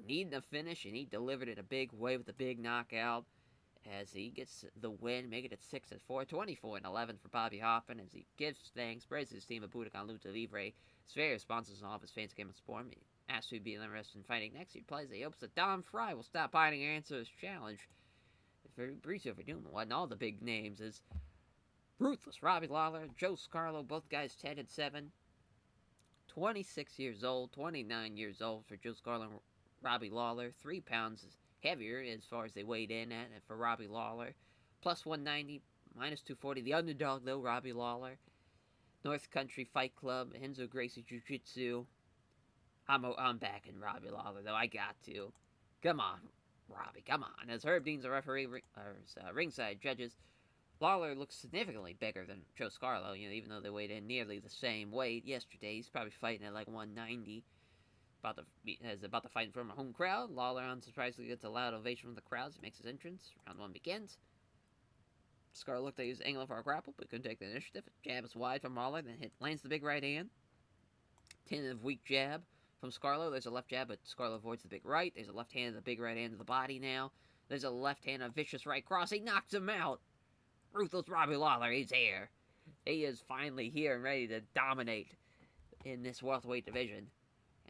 needing a finish, and he delivered it a big way with a big knockout as he gets the win, making it 6-4, 24-11 for Bobby Hoffman as he gives thanks, praises his team of Budokan Lucha Libre, his various sponsors, and all of his fans came and support him. He asked who'd be interested in fighting next. He replies that he hopes that Don Fry will stop hiding and answer his challenge. Fabrizio Verdum and all the big names is Ruthless Robbie Lawler, Joe Scarlo, both guys 10-7. 26 years old, 29 years old for Joe Scarlett and Robbie Lawler. 3 pounds heavier as far as they weighed in at for Robbie Lawler. Plus 190, minus 240. The underdog, though, Robbie Lawler. North Country Fight Club, Renzo Gracie Jiu-Jitsu. I'm backing Robbie Lawler, though. I got to. Come on, Robbie, come on. As Herb Dean's a referee, ringside judges, Lawler looks significantly bigger than Joe Scarlo, even though they weighed in nearly the same weight yesterday. He's probably fighting at like 190. About to fight in front of a home crowd. Lawler, unsurprisingly, gets a loud ovation from the crowd as he makes his entrance. Round 1 begins. Scarlo looked at his angle for a grapple, but couldn't take the initiative. Jab is wide from Lawler, then lands the big right hand. Tentative weak jab from Scarlo. There's a left jab, but Scarlo avoids the big right. There's a left hand and the big right hand to the body now. There's a left hand, a vicious right cross. He knocks him out. Ruthless Robbie Lawler, he's here. He is finally here and ready to dominate in this welterweight division.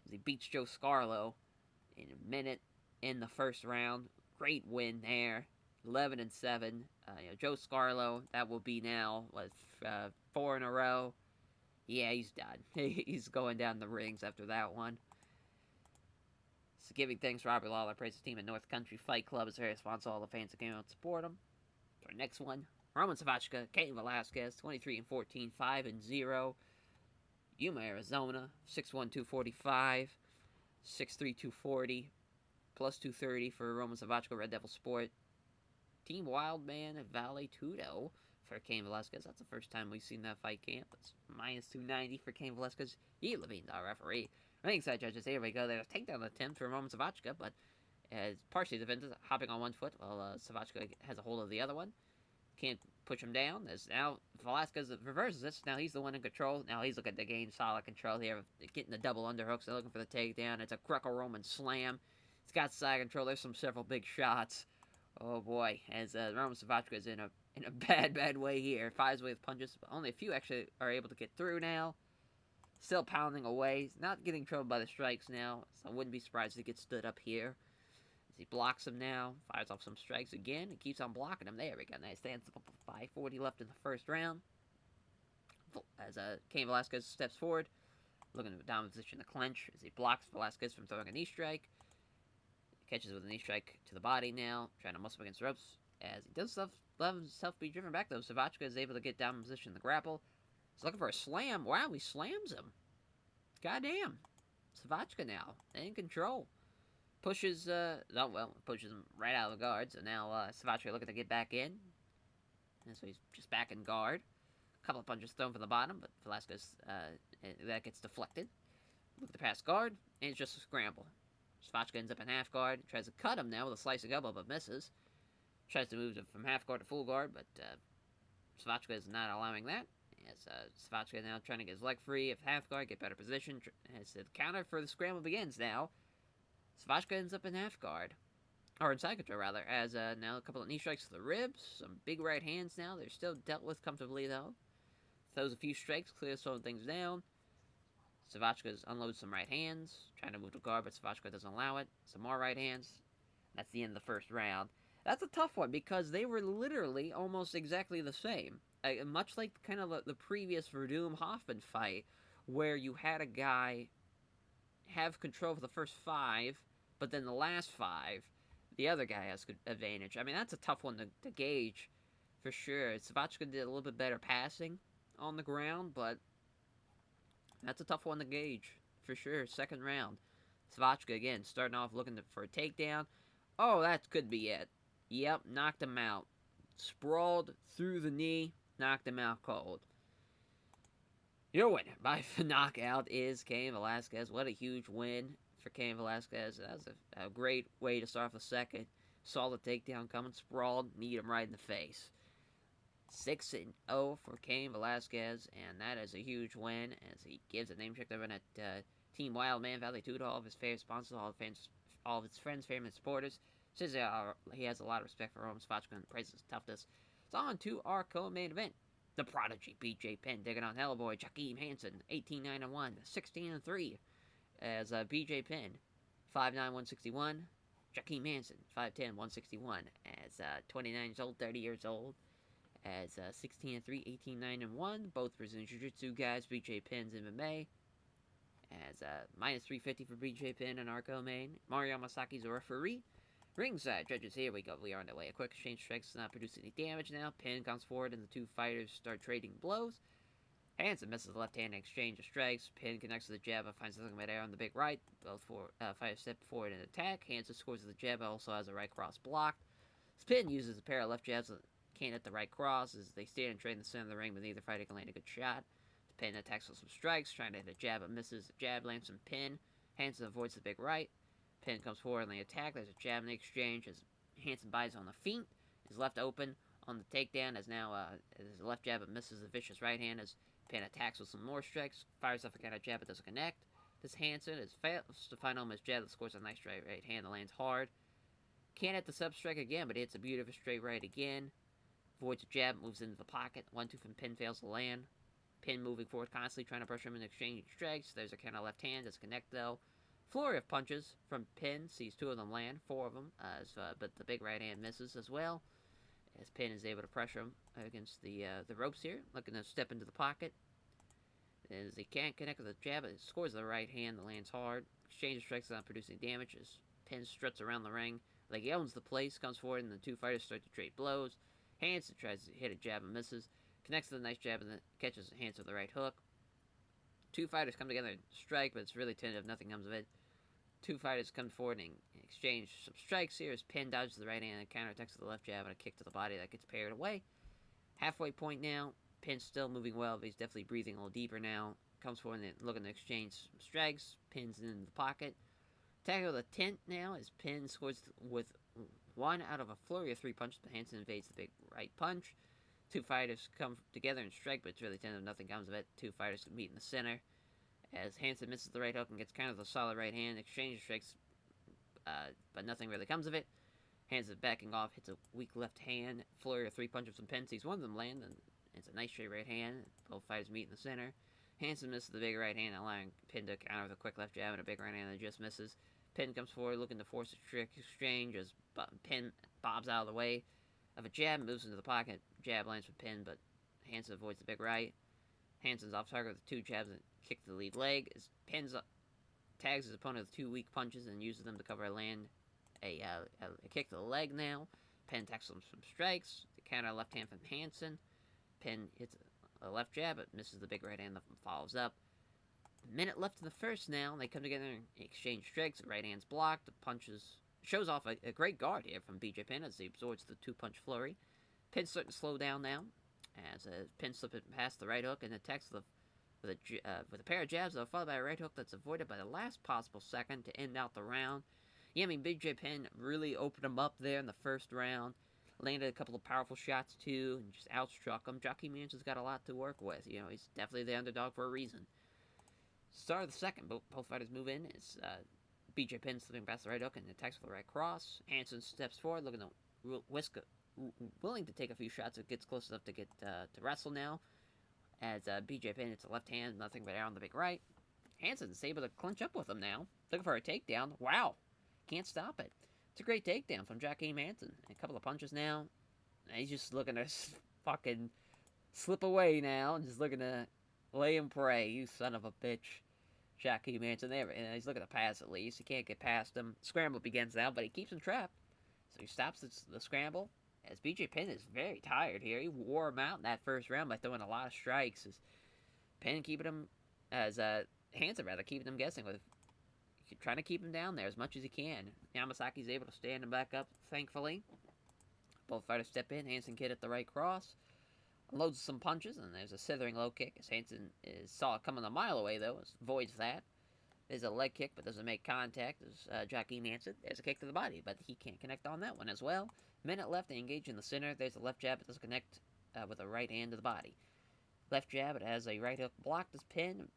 As he beats Joe Scarlo in a minute in the first round. Great win there. 11-7. Joe Scarlo, that will be now, 4 in a row. Yeah, he's done. He's going down the rings after that one. So giving thanks, Robbie Lawler praised his team at North Country Fight Club as very responsive to all the fans that came out to support him. For our next one, Roman Savachka, Cain Velasquez, 23-14, 5-0. Yuma, Arizona, 6'1", 245, 6'3", 240, plus 230 for Roman Savachka, Red Devil Sport. Team Wildman Valley Tudo for Cain Velasquez. That's the first time we've seen that fight camp. It's minus 290 for Cain Velasquez. He Levine's our referee. Ringside judges, here we go. There's a takedown attempt for Roman Savachka, but as partially defended, hopping on one foot while Savachka has a hold of the other one. Can't push him down. As now Velasquez reverses this. Now he's the one in control. Now he's looking to gain solid control here. Getting the double underhooks. They're looking for the takedown. It's a Greco-Roman slam. He's got side control. There's several big shots. Oh boy, as Roman Savachka is in a bad way here. Fires away with punches. But only a few actually are able to get through now. Still pounding away. He's not getting troubled by the strikes now. So I wouldn't be surprised if he gets stood up here. As he blocks him now. Fires off some strikes again. And keeps on blocking him. There we go. Now he stands up with 5:40 left in the first round. As Cain Velasquez steps forward. Looking to down position to clinch. As he blocks Velasquez from throwing a knee strike. Catches with a knee strike to the body now. Trying to muscle against the ropes. As he does let himself be driven back though. Savachka is able to get down in position to grapple. He's looking for a slam. Wow, he slams him. Goddamn. Savachka now. In control. Pushes pushes him right out of the guard. So now Savachka looking to get back in. And so he's just back in guard. A couple of punches thrown from the bottom, but Velasquez, that gets deflected. Look at the pass guard, and it's just a scramble. Savachka ends up in half guard. Tries to cut him now with a slicing elbow, but misses. Tries to move from half guard to full guard, but Savachka is not allowing that. As Savachka now trying to get his leg free of half guard, get better position. As the counter for the scramble begins now. Savachka ends up in half guard. Or in side control, rather. As now a couple of knee strikes to the ribs. Some big right hands now. They're still dealt with comfortably, though. Throws a few strikes, clears slowing things down. Savachka unloads some right hands. Trying to move to guard, but Savachka doesn't allow it. Some more right hands. That's the end of the first round. That's a tough one because they were literally almost exactly the same. Much like kind of the previous Verdum-Hoffman fight, where you had a guy have control for the first 5, but then the last 5, the other guy has good advantage. I mean, that's a tough one to gauge, for sure. Savachka did a little bit better passing on the ground, but that's a tough one to gauge, for sure. Second round. Savachka, again, starting off looking for a takedown. Oh, that could be it. Yep, knocked him out. Sprawled through the knee, knocked him out cold. Your winner by knockout is Cain Velasquez. What a huge win for Cain Velasquez. That was a great way to start off the second. Saw the takedown coming, sprawled, kneed him right in the face. 6-0 for Cain Velasquez, and that is a huge win as he gives a name check to everyone at Team Wildman Valley Tudo, all of his favorite sponsors, all of his friends, family, and supporters. Says he has a lot of respect for Roman Savachka and praises his toughness. So on to our co-main event. The Prodigy, BJ Penn, taking on Hellboy, Jakeem Hansen, 18-9-1, 16-3, as BJ Penn, 5'9", 161, Jakeem Hansen, 5'10", 161, as 29 years old, 30 years old, as 16-3, 18-9-1, both Brazilian Jiu-Jitsu guys, BJ Penn's MMA, as minus 350 for BJ Penn and our co-main. Mario Masaki's a referee. Ringside judges, here we go. We are on the way. A quick exchange strikes does not produce any damage now. Penn comes forward and the two fighters start trading blows. Hanson misses the left hand in exchange of strikes. Penn connects to the jab and finds nothing but air on the big right. Both fighters step forward in attack. Hanson scores with the jab, also has a right cross blocked. Penn uses a pair of left jabs that can't hit the right cross as they stand and trade in the center of the ring, but neither fighter can land a good shot. Penn attacks with some strikes, trying to hit a jab but misses. The jab lands from Penn. Hanson avoids the big right. Penn comes forward in the attack. There's a jab in the exchange as Hanson buys on the feint. Is left open on the takedown as now his left jab but misses the vicious right hand as Penn attacks with some more strikes. Fires off a counter jab but doesn't connect. This Hanson fails to find home his jab that scores a nice straight right hand that lands hard. Can't hit the sub strike again, but hits a beautiful straight right again. Avoids a jab, moves into the pocket. 1-2 from Penn fails to land. Penn moving forward constantly, trying to pressure him in exchange strikes. There's a counter left hand, doesn't connect though. Flurry of punches from Penn, sees 2 of them land, 4 of them, but the big right hand misses as well. As Penn is able to pressure him against the ropes here, looking to step into the pocket. As he can't connect with the jab, it scores the right hand that lands hard. Exchange of strikes not producing damage as Penn struts around the ring like he owns the place, comes forward, and the two fighters start to trade blows. Hanson tries to hit a jab and misses. Connects to the nice jab and then catches Hanson with the right hook. Two fighters come together and strike, but it's really tentative. Nothing comes of it. Two fighters come forward and exchange some strikes here as Penn dodges the right hand and counterattacks with the left jab and a kick to the body that gets parried away. Halfway point now. Penn's still moving well, but he's definitely breathing a little deeper now. Comes forward and looking to exchange some strikes. Penn's in the pocket. Tackle with a tent now as Penn scores with 1 out of a flurry of 3 punches, but Hanson invades the big right punch. Two fighters come together and strike, but it's really tentative. Nothing comes of it. Two fighters meet in the center as Hanson misses the right hook and gets kind of the solid right hand. Exchange strikes, but nothing really comes of it. Hanson backing off, hits a weak left hand. Flurry of 3 punches from Penn sees one of them land, and it's a nice straight right hand. Both fighters meet in the center. Hanson misses the big right hand, allowing Penn to counter with a quick left jab and a big right hand that just misses. Penn comes forward looking to force a trick exchange as Penn bobs out of the way of a jab, moves into the pocket. Jab lands for Penn, but Hanson avoids the big right. Hanson's off target with 2 jabs and kick to the lead leg as Penn tags his opponent with 2 weak punches and uses them to cover a kick to the leg now. Penn attacks him some strikes. The counter left hand from Hanson. Penn hits a left jab, but misses the big right hand that follows up. A minute left in the first now. They come together and exchange strikes. The right hand's blocked. The punches shows off a great guard here from BJ Penn as he absorbs the 2-punch flurry. Penn's starting to slow down now as Penn slips past the right hook and attacks with a pair of jabs, followed by a right hook that's avoided by the last possible second to end out the round. Yeah, I mean, BJ Penn really opened him up there in the first round. Landed a couple of powerful shots, too, and just outstruck him. Jockey Manson's got a lot to work with. You know, he's definitely the underdog for a reason. Start of the second, both fighters move in. It's BJ Penn slipping past the right hook and attacks with the right cross. Hanson steps forward, looking to willing to take a few shots. It gets close enough to get to wrestle now. As BJ Penn hits a left hand, nothing but air on the big right. Hanson's able to clinch up with him now. Looking for a takedown. Wow. Can't stop it. It's a great takedown from Jockey Manson. A couple of punches now. And he's just looking to fucking slip away now. And just looking to lay and pray. You son of a bitch. Jockey Manson there. And he's looking to pass at least. He can't get past him. Scramble begins now, but he keeps him trapped. So he stops the scramble. As BJ Penn is very tired here. He wore him out in that first round by throwing a lot of strikes. As Penn keeping him, Hanson rather, keeping him guessing with trying to keep him down there as much as he can. Yamasaki's able to stand him back up, thankfully. Both fighters step in. Hanson hit at the right cross. Unloads some punches, and there's a slithering low kick. As Hanson saw it coming a mile away, though. Avoids that. There's a leg kick, but doesn't make contact. As Jockey Manson, there's a kick to the body, but he can't connect on that one as well. Minute left, they engage in the center. There's a left jab, but doesn't connect with a right hand to the body. Left jab, it has a right hook blocked as Penn.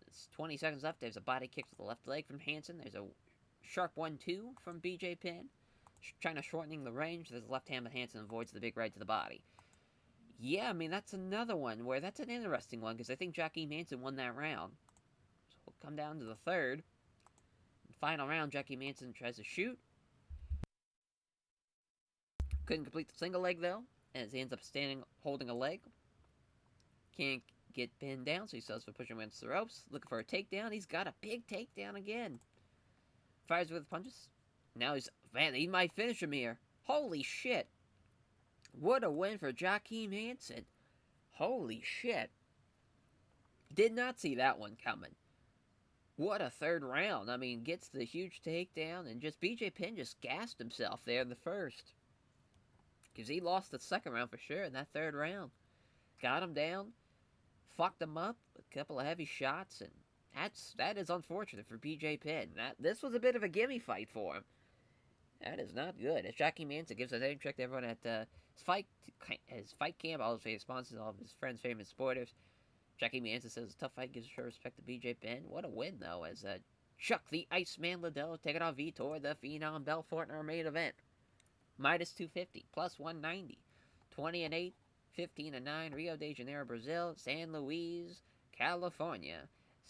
It's 20 seconds left. There's a body kick to the left leg from Hanson. There's a sharp 1-2 from BJ Penn. Trying to shortening the range. There's a left hand, but Hanson avoids the big right to the body. Yeah, I mean, that's another one where that's an interesting one because I think Jockey Manson won that round. So we'll come down to the third. Final round, Jockey Manson tries to shoot. Couldn't complete the single leg, though, as he ends up standing, holding a leg. Can't get pinned down, so he starts to push him against the ropes. Looking for a takedown. He's got a big takedown again. Fires with punches. Now man, he might finish him here. Holy shit. What a win for Joaquin Manson. Holy shit. Did not see that one coming. What a third round. I mean, gets the huge takedown, and just BJ Penn just gassed himself there in the first. Because he lost the second round for sure in that third round. Got him down, fucked him up, a couple of heavy shots, and that is unfortunate for BJ Penn. This was a bit of a gimme fight for him. That is not good. As Joaquin Manson gives a name check to everyone at his fight camp, all his sponsors, all of his friends, famous supporters. Joaquin Manson says tough fight gives sure respect to BJ Penn. What a win though, as Chuck the Iceman Liddell taking on Vitor the Phenom Belfort in our main event. Minus 250, plus 190, 20-8, 15-9, Rio de Janeiro, Brazil, San Luis, California.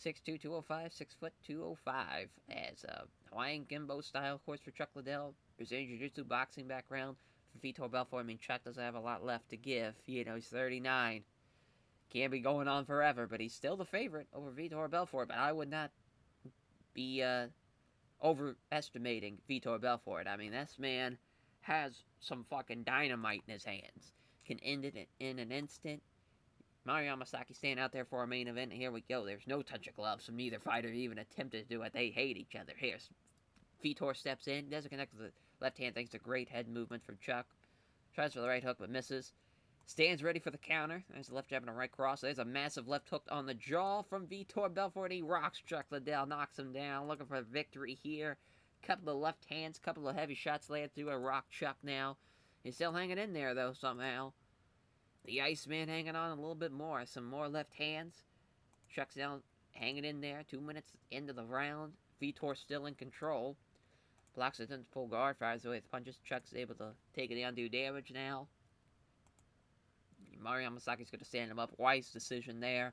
6'2", 205, 6'2", 205. As Hawaiian Gimbo style, of course, for Chuck Liddell. Brazilian Jiu-Jitsu boxing background for Vitor Belfort. I mean, Chuck doesn't have a lot left to give. You know, he's 39. Can't be going on forever, but he's still the favorite over Vitor Belfort. But I would not be overestimating Vitor Belfort. I mean, this man has some fucking dynamite in his hands. Can end it in an instant. Mario Yamasaki staying out there for our main event. Here we go. There's no touch of gloves from neither fighter even attempted to do it. They hate each other. Here, Vitor steps in. Doesn't connect with the left hand thanks to great head movement from Chuck. Tries for the right hook but misses. Stands ready for the counter. There's a left jab and a right cross. There's a massive left hook on the jaw from Vitor Belfort. He rocks Chuck Liddell. Knocks him down. Looking for a victory here. Couple of left hands. Couple of heavy shots laid through a rock Chuck now. He's still hanging in there though somehow. The Iceman hanging on a little bit more. Some more left hands. Chuck's down, hanging in there. 2 minutes into the round. Vitor still in control. Blocks it into full guard. Fires away with punches. Chuck's able to take the undue damage now. Mario Yamasaki's going to stand him up. Wise decision there.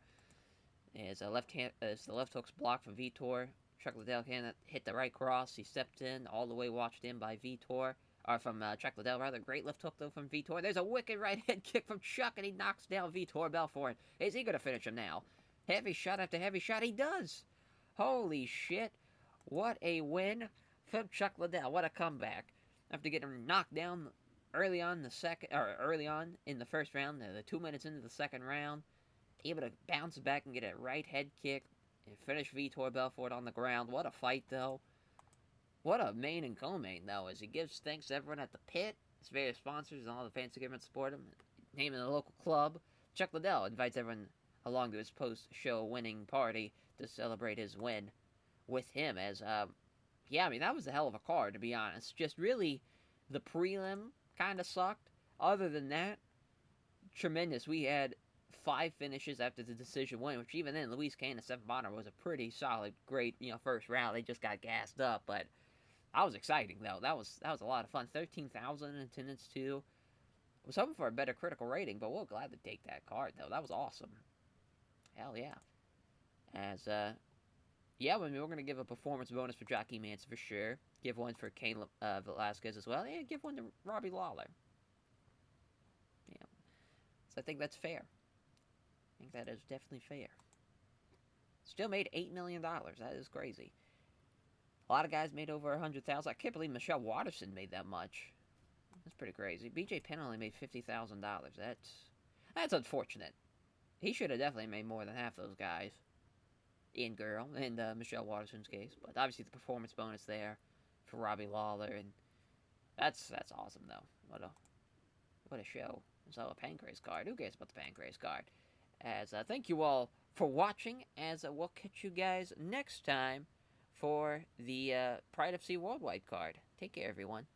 As the left hook's blocked from Vitor. Chuck Liddell can't hit the right cross. He stepped in, all the way watched in by Vitor. Or from Chuck Liddell, rather. Great left hook, though, from Vitor. There's a wicked right head kick from Chuck, and he knocks down Vitor Belfort. Is he going to finish him now? Heavy shot after heavy shot. He does. Holy shit. What a win from Chuck Liddell. What a comeback. After getting him knocked down early on in the first round, the 2 minutes into the second round, able to bounce back and get a right head kick and finish Vitor Belfort on the ground. What a fight, though. What a main and co-main, though, as he gives thanks to everyone at the pit, his various sponsors, and all the fans who came and support him, naming the local club. Chuck Liddell invites everyone along to his post-show winning party to celebrate his win with him. As, yeah, I mean, that was a hell of a card, to be honest. Just really, the prelim kind of sucked. Other than that, tremendous. We had 5 finishes after the decision win, which even then, Luis Kane and Stephen Bonner was a pretty solid, great, first round. They just got gassed up, but that was exciting, though. That was a lot of fun. 13,000 in attendance, too. I was hoping for a better critical rating, but we'll gladly take that card, though. That was awesome. Hell yeah. As, yeah, I mean, we're going to give a performance bonus for Joaquin Manson for sure. Give one for Cain Velasquez as well. And give one to Robbie Lawler. Yeah. So I think that's fair. I think that is definitely fair. Still made $8 million. That is crazy. A lot of guys made over 100,000. I can't believe Michelle Watterson made that much. That's pretty crazy. BJ Penn only made $50,000. That's unfortunate. He should have definitely made more than half those guys. In girl, in Michelle Watterson's case. But obviously the performance bonus there for Robbie Lawler, and that's awesome though. What a show. So a Pancrase card. Who cares about the Pancrase card? As thank you all for watching. As we'll catch you guys next time for the Pride FC Worldwide card. Take care, everyone.